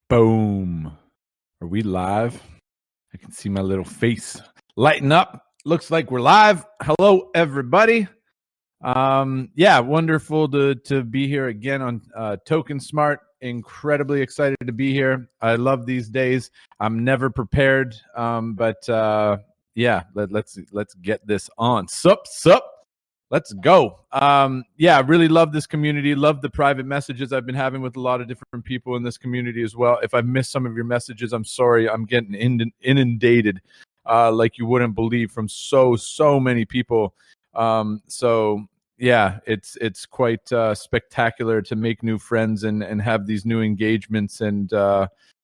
Boom. Are we live? I can see my little face lighting up. Looks like we're live. Hello, everybody. Yeah, wonderful to be here again on Token Smart. Incredibly excited to be here. I love these days. I'm never prepared, but yeah, let's get this on. Sup. Let's go. Yeah, I really love this community. Love the private messages I've been having with a lot of different people in this community as well. If I've missed some of your messages, I'm sorry. I'm getting inundated like you wouldn't believe from so many people. So yeah, it's quite spectacular to make new friends and have these new engagements and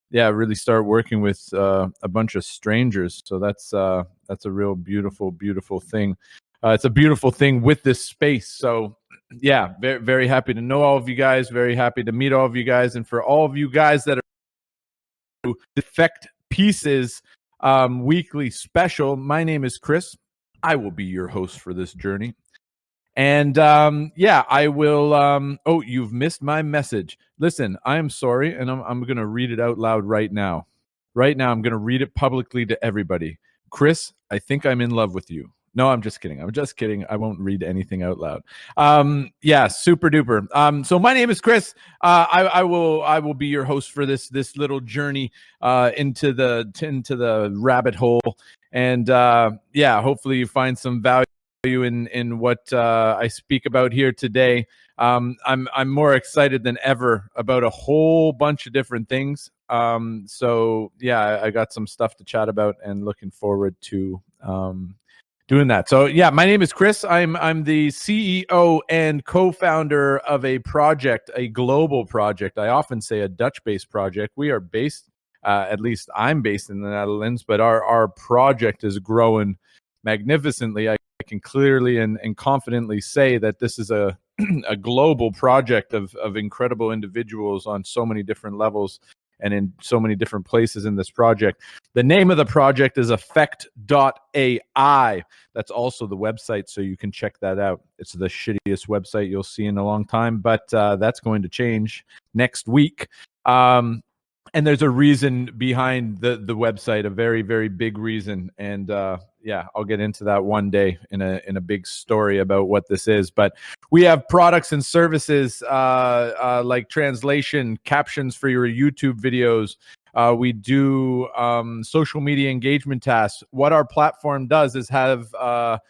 yeah, really start working with a bunch of strangers. So that's a real beautiful thing. It's a beautiful thing with this space. So yeah, very, very happy to know all of you guys. Very happy to meet all of you guys. And for all of you guys that are Effect Pieces weekly special, my name is Chris. I will be your host for this journey. And yeah, I will. Oh, you've missed my message. Listen, I am sorry. And I'm going to read it out loud right now. Right now, I'm going to read it publicly to everybody. Chris, I think I'm in love with you. No, I'm just kidding. I won't read anything out loud. Yeah, super duper. So my name is Chris. I will be your host for this little journey into the rabbit hole. And yeah, hopefully you find some value in what I speak about here today. I'm more excited than ever about a whole bunch of different things. So yeah, I got some stuff to chat about and looking forward to doing that. So yeah, my name is Chris. I'm the CEO and co-founder of a project, a global project. I often say a Dutch-based project. We are based, at least I'm based in the Netherlands, but our project is growing magnificently. I can clearly and confidently say that this is a global project of incredible individuals on so many different levels and in so many different places in this project. The name of the project is effect.ai. That's also the website, so you can check that out. It's the shittiest website you'll see in a long time, but that's going to change next week. And there's a reason behind the website, a very, very big reason. And yeah, I'll get into that one day in a big story about what this is. But we have products and services like translation, captions for your YouTube videos. We do social media engagement tasks. What our platform does is have a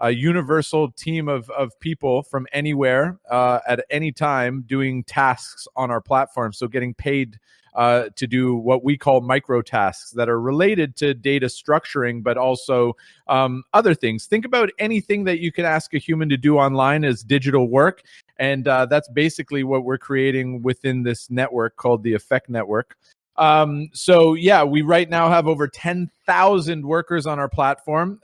universal team of people from anywhere at any time doing tasks on our platform. So getting paid to do what we call micro tasks that are related to data structuring, but also other things. Think about anything that you can ask a human to do online as digital work. And that's basically what we're creating within this network called the Effect Network. So yeah, we right now have over 10,000 workers on our platform.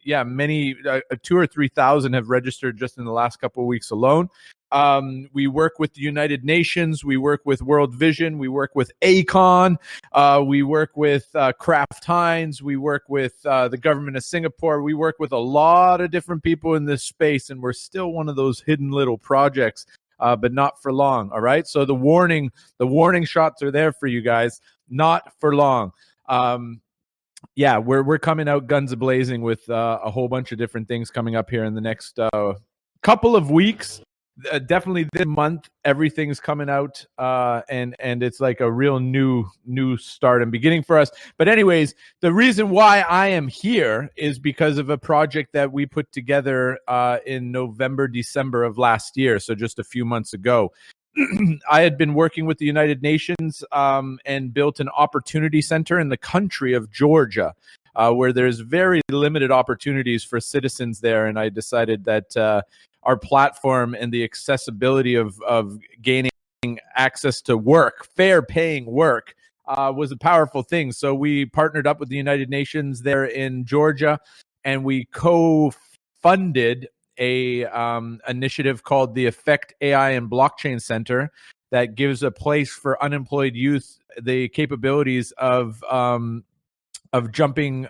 Yeah, many 2,000 or 3,000 have registered just in the last couple of weeks alone. We work with the United Nations. We work with World Vision. We work with ACON. We work with Kraft Heinz. We work with the government of Singapore. We work with a lot of different people in this space, and we're still one of those hidden little projects. But not for long. All right. So the warning shots are there for you guys. Not for long. Yeah, we're coming out guns a-blazing with a whole bunch of different things coming up here in the next couple of weeks. Definitely this month, everything's coming out, and it's like a real new start and beginning for us. But anyways, the reason why I am here is because of a project that we put together in November, December of last year, so just a few months ago. I had been working with the United Nations and built an opportunity center in the country of Georgia, where there's very limited opportunities for citizens there, and I decided that our platform and the accessibility of gaining access to work, fair paying work, was a powerful thing. So we partnered up with the United Nations there in Georgia, and we co-funded a initiative called the Effect AI and Blockchain Center that gives a place for unemployed youth the capabilities of jumping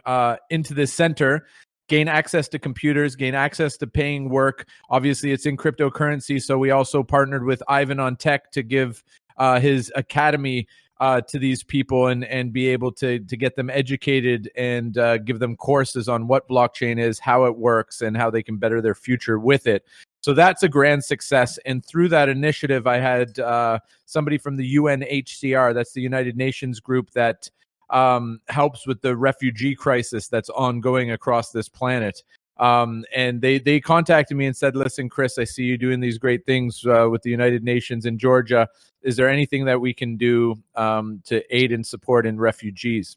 into this center, gain access to computers, gain access to paying work. Obviously, it's in cryptocurrency, so we also partnered with Ivan on Tech to give his academy to these people and be able to get them educated and give them courses on what blockchain is, how it works, and how they can better their future with it. So that's a grand success. And through that initiative, I had somebody from the UNHCR, that's the United Nations group that helps with the refugee crisis that's ongoing across this planet. And they contacted me and said, listen, Chris, I see you doing these great things with the United Nations in Georgia. Is there anything that we can do to aid and support in refugees?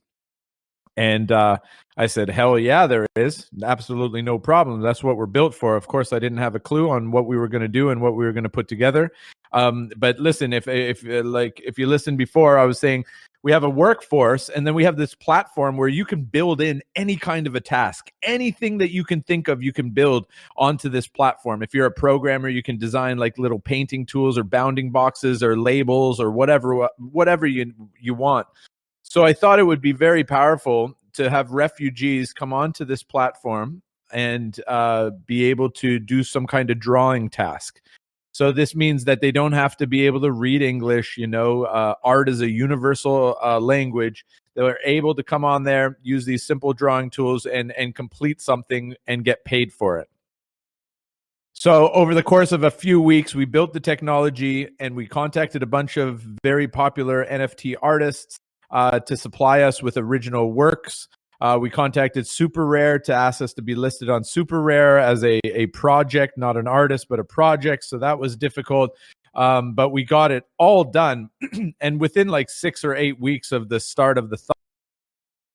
And I said, hell yeah, there is. Absolutely no problem. That's what we're built for. Of course, I didn't have a clue on what we were going to do and what we were going to put together. But listen, if you listened before, I was saying we have a workforce, and then we have this platform where you can build in any kind of a task. Anything that you can think of, you can build onto this platform. If you're a programmer, you can design like little painting tools or bounding boxes or labels or whatever you want. So I thought it would be very powerful to have refugees come onto this platform and be able to do some kind of drawing task. So this means that they don't have to be able to read English. Art is a universal language. They're able to come on there, use these simple drawing tools, and complete something and get paid for it. So over the course of a few weeks, we built the technology and we contacted a bunch of very popular NFT artists to supply us with original works. We contacted Super Rare to ask us to be listed on Super Rare as a project, not an artist, but a project. So that was difficult. But we got it all done. And within like 6 or 8 weeks of the start of the thought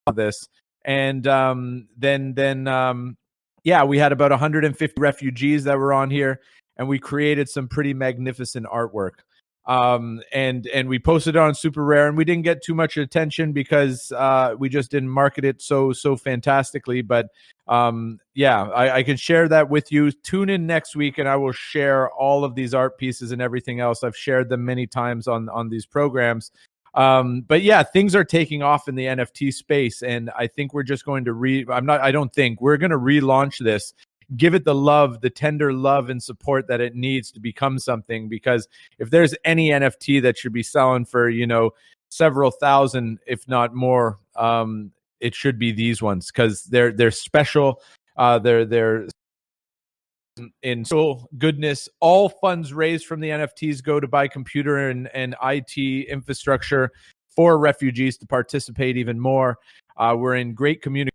of this. And then we had about 150 refugees that were on here, and we created some pretty magnificent artwork. And we posted it on Super Rare, and we didn't get too much attention because we just didn't market it so fantastically. But I can share that with you. Tune in next week, and I will share all of these art pieces and everything else. I've shared them many times on these programs. But yeah, things are taking off in the NFT space, and I think we're just going to we're going to relaunch this. Give it the love, the tender love and support that it needs to become something. Because if there's any NFT that should be selling for, several thousand, if not more, it should be these ones, because they're special. They're in soul goodness. All funds raised from the NFTs go to buy computer and IT infrastructure for refugees to participate even more. We're in great community.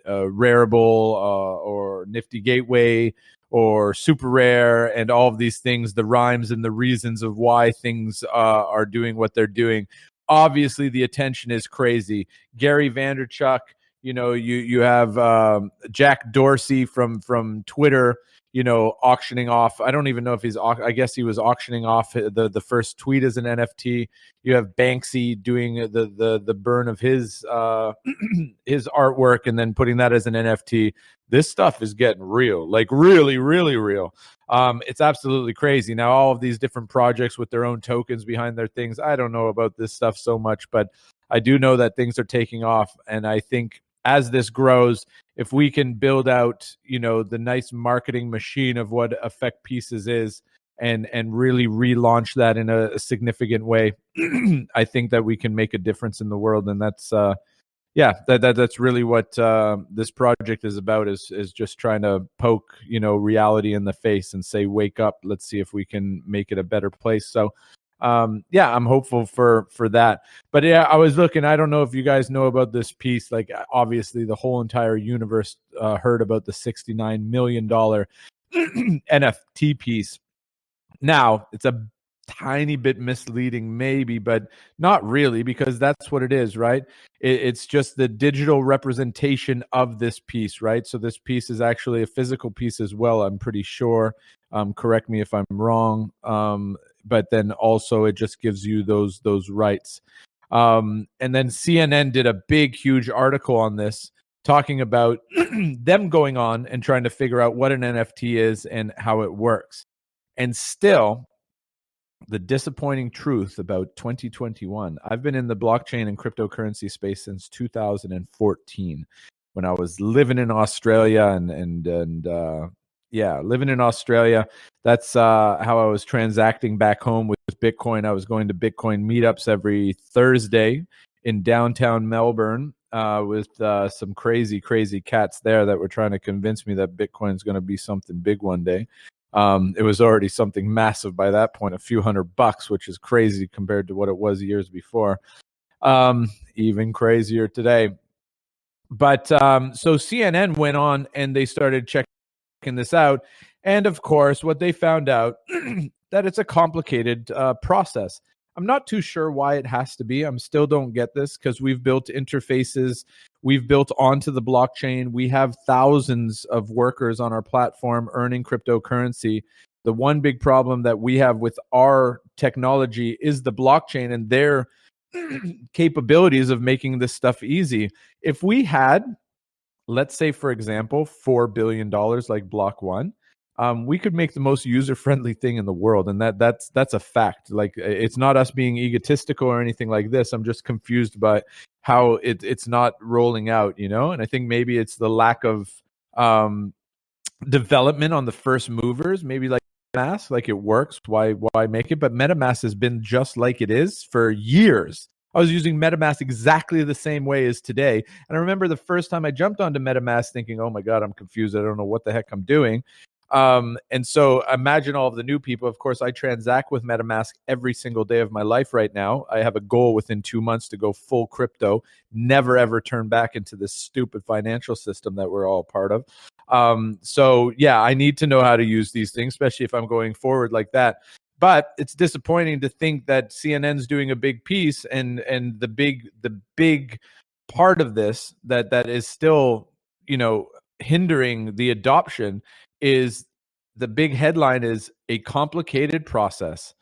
Rareable or Nifty Gateway or Super Rare, and all of these things, the rhymes and the reasons of why things are doing what they're doing. Obviously, the attention is crazy. Gary Vaynerchuk, you have Jack Dorsey from Twitter, auctioning off. I don't even know if I guess he was auctioning off the first tweet as an NFT. You have Banksy doing the burn of his his artwork and then putting that as an NFT. This stuff is getting real, like really, really real. It's absolutely crazy. Now, all of these different projects with their own tokens behind their things. I don't know about this stuff so much, but I do know that things are taking off. And I think as this grows, if we can build out, the nice marketing machine of what Effect Pieces is and really relaunch that in a significant way, I think that we can make a difference in the world. And that's, that's really what this project is about, is just trying to poke, reality in the face and say, wake up, let's see if we can make it a better place. So, I'm hopeful for that. But yeah, I was looking, I don't know if you guys know about this piece. Like, obviously the whole entire universe heard about the $69 million NFT piece. Now, it's a tiny bit misleading maybe, but not really, because that's what it is, right? It's just the digital representation of this piece, right? So this piece is actually a physical piece as well, I'm pretty sure. Correct me if I'm wrong. But then also it just gives you those rights. And then CNN did a big, huge article on this, talking about them going on and trying to figure out what an NFT is and how it works. And still, the disappointing truth about 2021, I've been in the blockchain and cryptocurrency space since 2014, when I was living in Australia and living in Australia. That's how I was transacting back home with Bitcoin. I was going to Bitcoin meetups every Thursday in downtown Melbourne with some crazy cats there that were trying to convince me that Bitcoin is going to be something big one day. It was already something massive by that point, a few $100, which is crazy compared to what it was years before. Even crazier today. But so CNN went on and they started checking this out. And of course, what they found out that it's a complicated process. I'm not too sure why it has to be. I still don't get this because we've built interfaces. We've built onto the blockchain. We have thousands of workers on our platform earning cryptocurrency. The one big problem that we have with our technology is the blockchain and their capabilities of making this stuff easy. If we had, let's say, for example, $4 billion like Block One, we could make the most user-friendly thing in the world, and that's a fact. Like, it's not us being egotistical or anything like this. I'm just confused by how it's not rolling out, And I think maybe it's the lack of development on the first movers. Maybe like MetaMask, like it works. Why make it? But MetaMask has been just like it is for years. I was using MetaMask exactly the same way as today. And I remember the first time I jumped onto MetaMask thinking, oh my God, I'm confused. I don't know what the heck I'm doing. And so imagine all of the new people. Of course, I transact with MetaMask every single day of my life right now. I have a goal within 2 months to go full crypto, never ever turn back into this stupid financial system that we're all part of. So yeah, I need to know how to use these things, especially if I'm going forward like that. But it's disappointing to think that CNN's doing a big piece and the big part of this that is still, hindering the adoption is the big headline is a complicated process.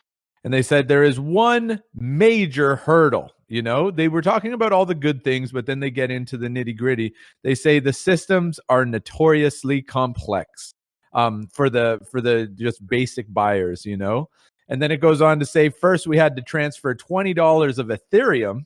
And they said there is one major hurdle. They were talking about all the good things, but then they get into the nitty-gritty. They say the systems are notoriously complex for the just basic buyers, And then it goes on to say, first we had to transfer $20 of Ethereum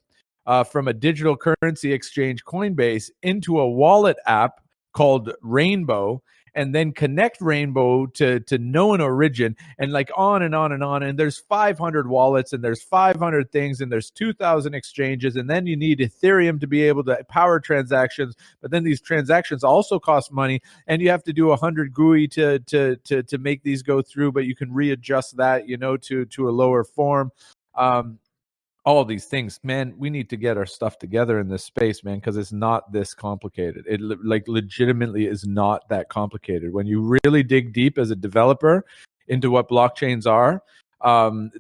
from a digital currency exchange, Coinbase, into a wallet app called Rainbow, and then connect Rainbow to known origin, and like on and on and on. And there's 500 wallets, and there's 500 things, and there's 2,000 exchanges, and then you need Ethereum to be able to power transactions. But then these transactions also cost money, and you have to do 100 GUI to make these go through. But you can readjust that, to a lower form. All these things, man, we need to get our stuff together in this space, man, because it's not this complicated. It legitimately is not that complicated. When you really dig deep as a developer into what blockchains are,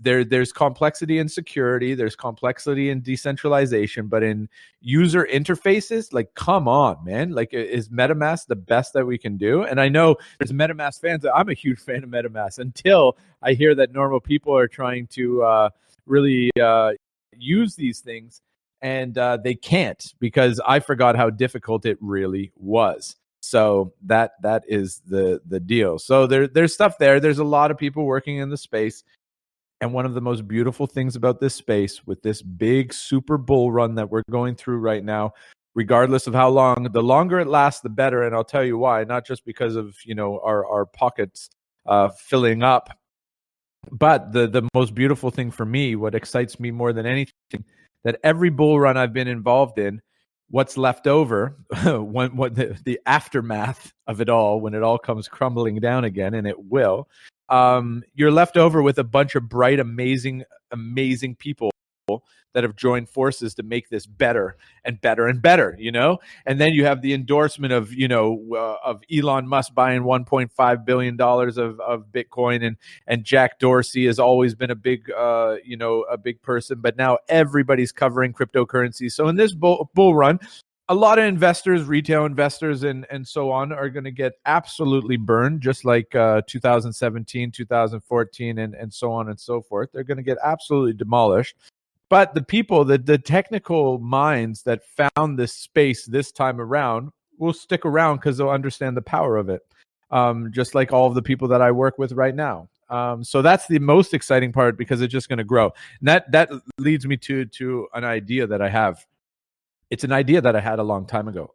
there's complexity in security, there's complexity in decentralization, but in user interfaces, like, come on, man. Like, is MetaMask the best that we can do? And I know there's MetaMask fans. I'm a huge fan of MetaMask until I hear that normal people are trying to really use these things, and they can't, because I forgot how difficult it really was. So that is the deal. So there's stuff there. There's a lot of people working in the space, and one of the most beautiful things about this space, with this big super bull run that we're going through right now, regardless of how long, the longer it lasts, the better. And I'll tell you why. Not just because of our pockets filling up, but the most beautiful thing for me, what excites me more than anything, that every bull run I've been involved in, what's left over, what the aftermath of it all, when it all comes crumbling down again, and it will, you're left over with a bunch of bright, amazing people that have joined forces to make this better and better and better, And then you have the endorsement of, of Elon Musk buying $1.5 billion of Bitcoin, and Jack Dorsey has always been a big, a big person, but now everybody's covering cryptocurrency. So in this bull run, a lot of investors, retail investors, and so on, are going to get absolutely burned, just like 2017, 2014, and so on and so forth. They're going to get absolutely demolished. But the people, the technical minds that found this space this time around, will stick around because they'll understand the power of it, just like all of the people that I work with right now. So that's the most exciting part, because it's just going to grow. And that leads me to an idea that I have. It's an idea that I had a long time ago.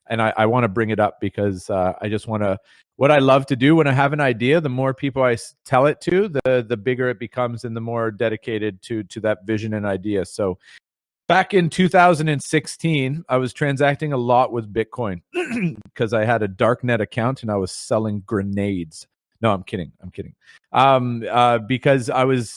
And I want to bring it up because I just want to, what I love to do when I have an idea, the more people I tell it to, the bigger it becomes and the more dedicated to that vision and idea. So back in 2016, I was transacting a lot with Bitcoin because I had a darknet account and I was selling grenades. No, I'm kidding. Because I was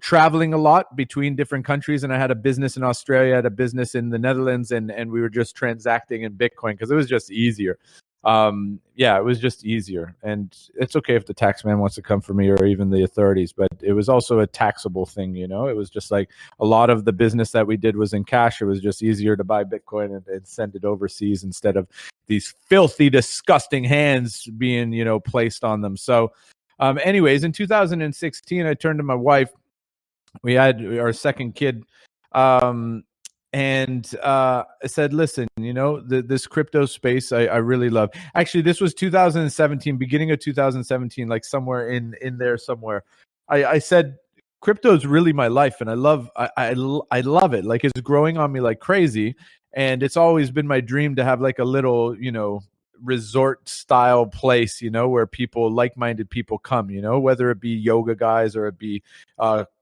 traveling a lot between different countries, and I had a business in Australia, I had a business in the Netherlands, and we were just transacting in Bitcoin because it was just easier. It was just easier, and it's okay if the tax man wants to come for me or even the authorities, but it was also a taxable thing. It was just like a lot of the business that we did was in cash. It was just easier to buy Bitcoin and send it overseas instead of these filthy, disgusting hands being, placed on them. So, anyways, in 2016, I turned to my wife. We had our second kid. And I said, listen, this crypto space I really love. Actually, this was 2017, beginning of 2017, like somewhere in there somewhere. I said, crypto is really my life, and I love it. Like, it's growing on me like crazy, and it's always been my dream to have like a little, resort style place, where like-minded people come, whether it be yoga guys or it be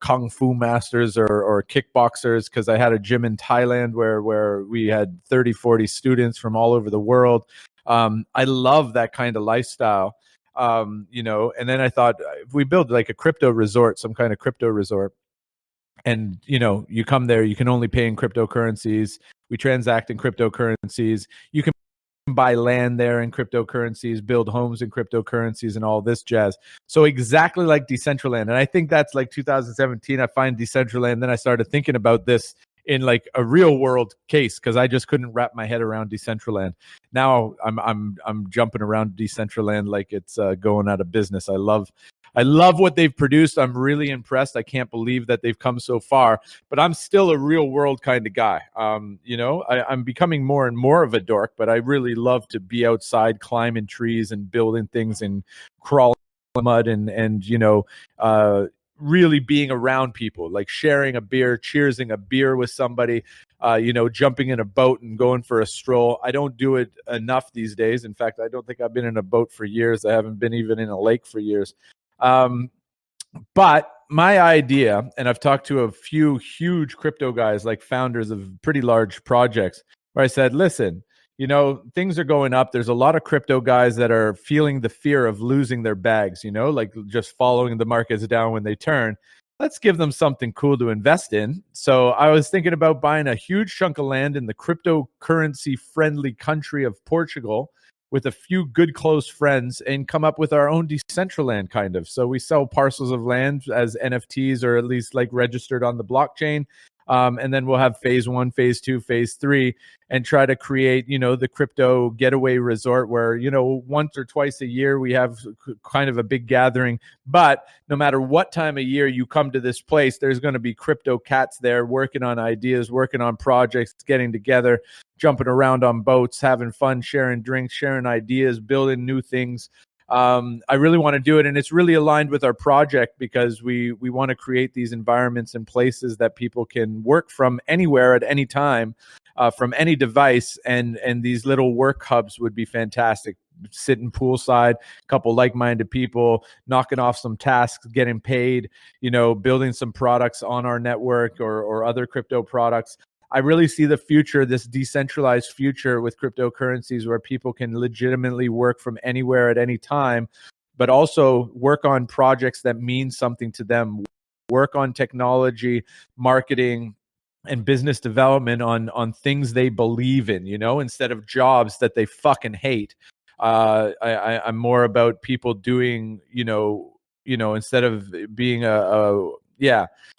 kung fu masters or kickboxers, because I had a gym in Thailand where we had 30-40 students from all over the world. I love that kind of lifestyle. And then I thought, if we build like a crypto resort, some kind of crypto resort, and you come there, you can only pay in cryptocurrencies. We transact in cryptocurrencies. You can buy land there in cryptocurrencies, build homes in cryptocurrencies, and all this jazz. So exactly like Decentraland. And I think that's like 2017. I find Decentraland. Then I started thinking about this in like a real world case because I just couldn't wrap my head around Decentraland. Now I'm jumping around Decentraland like it's going out of business. I love what they've produced. I'm really impressed. I can't believe that they've come so far, but I'm still a real world kind of guy. I'm becoming more and more of a dork, but I really love to be outside, climbing trees and building things and crawling in mud and really being around people, like sharing a beer, cheersing a beer with somebody, jumping in a boat and going for a stroll. I don't do it enough these days. In fact, I don't think I've been in a boat for years. I haven't been even in a lake for years. But my idea, and I've talked to a few huge crypto guys, like founders of pretty large projects, where I said, listen, things are going up. There's a lot of crypto guys that are feeling the fear of losing their bags, like just following the markets down when they turn. Let's give them something cool to invest in. So I was thinking about buying a huge chunk of land in the cryptocurrency friendly country of Portugal with a few good close friends and come up with our own Decentraland kind of. So we sell parcels of land as NFTs, or at least like registered on the blockchain. And then we'll have phase 1, phase 2, phase 3, and try to create, the crypto getaway resort where, once or twice a year we have kind of a big gathering. But no matter what time of year you come to this place, there's going to be crypto cats there working on ideas, working on projects, getting together, jumping around on boats, having fun, sharing drinks, sharing ideas, building new things. I really want to do it, and it's really aligned with our project because we want to create these environments and places that people can work from anywhere at any time, from any device, and these little work hubs would be fantastic. Sitting poolside, a couple like-minded people, knocking off some tasks, getting paid, building some products on our network or other crypto products. I really see the future, this decentralized future with cryptocurrencies where people can legitimately work from anywhere at any time, but also work on projects that mean something to them, work on technology, marketing, and business development on things they believe in, instead of jobs that they fucking hate. I'm more about people doing, instead of being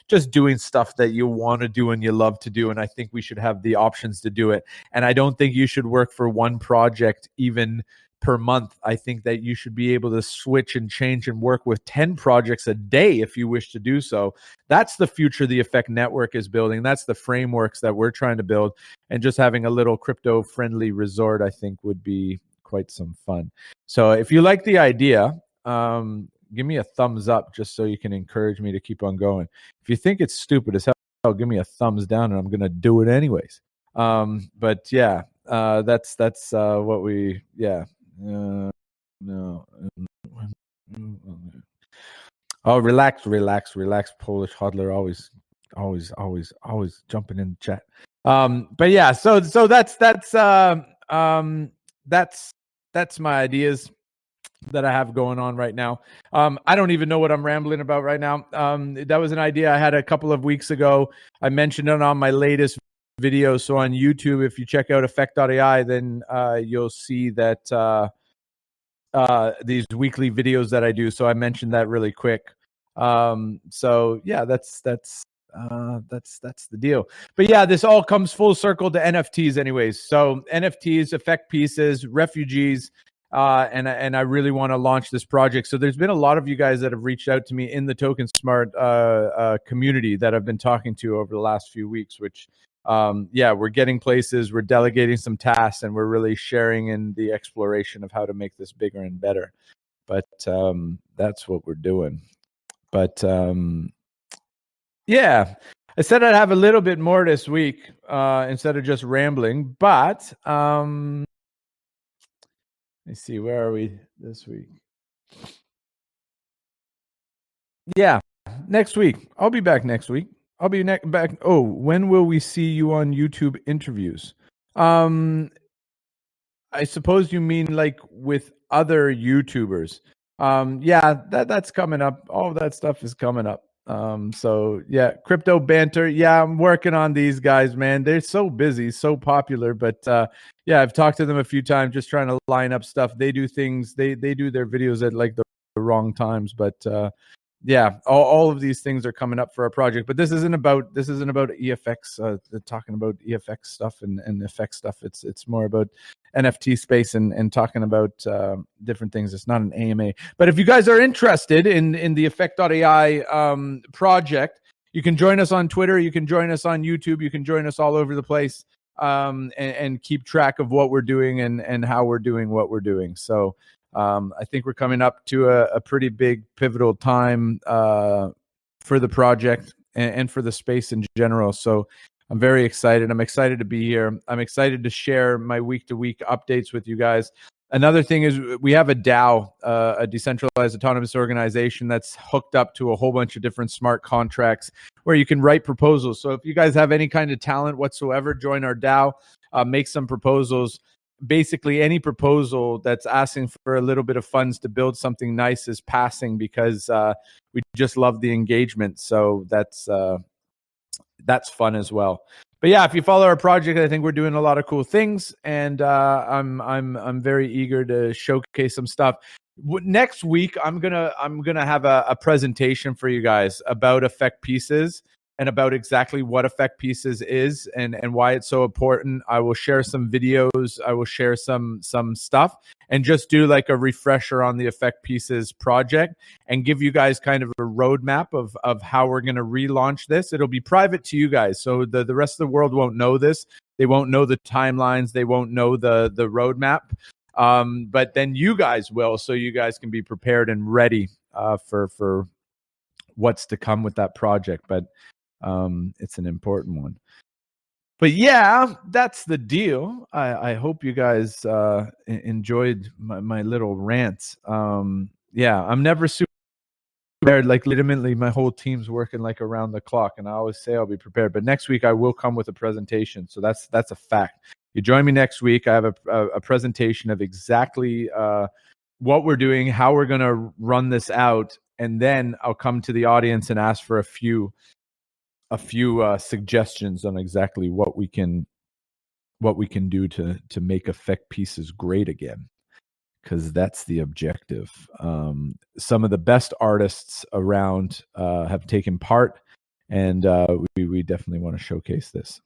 just doing stuff that you want to do and you love to do. And I think we should have the options to do it. And I don't think you should work for one project even per month. I think that you should be able to switch and change and work with 10 projects a day if you wish to do so. That's the future the Effect Network is building. That's the frameworks that we're trying to build. And just having a little crypto-friendly resort, I think, would be quite some fun. So if you like the idea, give me a thumbs up just so you can encourage me to keep on going. If you think it's stupid as hell, give me a thumbs down and I'm going to do it anyways. But yeah, That's what we. Yeah. No. Oh, relax, Polish hodler. Always jumping in the chat. But yeah, so that's my ideas that I have going on right now. I don't even know what I'm rambling about right now. That was an idea I had a couple of weeks ago. I mentioned it on my latest video. So on YouTube, if you check out effect.ai, then you'll see that these weekly videos that I do. So I mentioned that really quick. So yeah, that's the deal. But yeah, this all comes full circle to NFTs anyways. So NFTs, effect pieces, refugees, and I really want to launch this project. So there's been a lot of you guys that have reached out to me in the Token Smart community that I've been talking to over the last few weeks, which yeah, we're getting places, we're delegating some tasks, and we're really sharing in the exploration of how to make this bigger and better. But that's what we're doing. But yeah, I said I'd have a little bit more this week instead of just rambling. But let me see, where are we this week? Yeah, next week. I'll be back next week. I'll be back. Oh, when will we see you on YouTube interviews? I suppose you mean like with other YouTubers. Yeah, that's coming up. All that stuff is coming up. So yeah, crypto banter. Yeah, I'm working on these guys, man. They're so busy, so popular, but yeah, I've talked to them a few times, just trying to line up stuff. They do things, they do their videos at like the wrong times, but yeah, all of these things are coming up for our project. But this isn't about EFX, talking about EFX stuff and effect stuff. It's more about NFT space and talking about different things. It's not an AMA. But if you guys are interested in the effect.ai project, you can join us on Twitter. You can join us on YouTube. You can join us all over the place and keep track of what we're doing and how we're doing what we're doing. So I think we're coming up to a pretty big pivotal time for the project and for the space in general. So I'm very excited. I'm excited to be here. I'm excited to share my week-to-week updates with you guys. Another thing is we have a DAO, a decentralized autonomous organization that's hooked up to a whole bunch of different smart contracts where you can write proposals. So if you guys have any kind of talent whatsoever, join our DAO, make some proposals. Basically, any proposal that's asking for a little bit of funds to build something nice is passing because we just love the engagement. So that's fun as well. But yeah, if you follow our project, I think we're doing a lot of cool things, and I'm very eager to showcase some stuff. Next week, I'm gonna have a presentation for you guys about effect pieces and about exactly what effect pieces is and why it's so important. I will share some videos. I will share some stuff and just do like a refresher on the effect pieces project and give you guys kind of a roadmap of how we're going to relaunch this. It'll be private to you guys. So the rest of the world won't know this. They won't know the timelines. They won't know the roadmap. But then you guys will, so you guys can be prepared and ready for what's to come with that project. But it's an important one. But yeah, that's the deal. I hope you guys enjoyed my little rants. Yeah, I'm never super prepared. Like legitimately, my whole team's working like around the clock, and I always say I'll be prepared. But next week I will come with a presentation. So that's a fact. You join me next week. I have a presentation of exactly what we're doing, how we're going to run this out, and then I'll come to the audience and ask for a few suggestions on exactly what we can do to make effect pieces great again, because that's the objective. Some of the best artists around have taken part, and we definitely want to showcase this.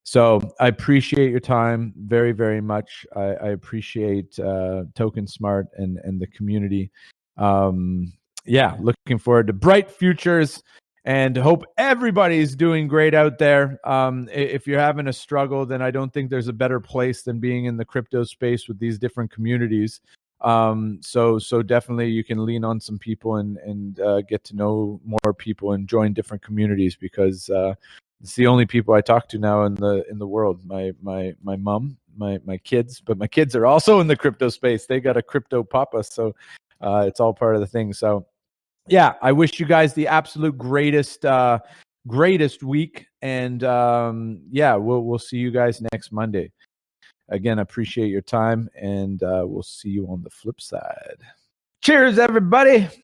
So I appreciate your time very, very much. I appreciate Token Smart and the community. Yeah, looking forward to bright futures. And hope everybody's doing great out there. If you're having a struggle, then I don't think there's a better place than being in the crypto space with these different communities. So definitely you can lean on some people and get to know more people and join different communities, because it's the only people I talk to now in the world. My mom, my kids, but my kids are also in the crypto space. They got a crypto papa, so it's all part of the thing. So yeah, I wish you guys the absolute greatest week, and yeah, we'll see you guys next Monday. Again, appreciate your time, and we'll see you on the flip side. Cheers, everybody.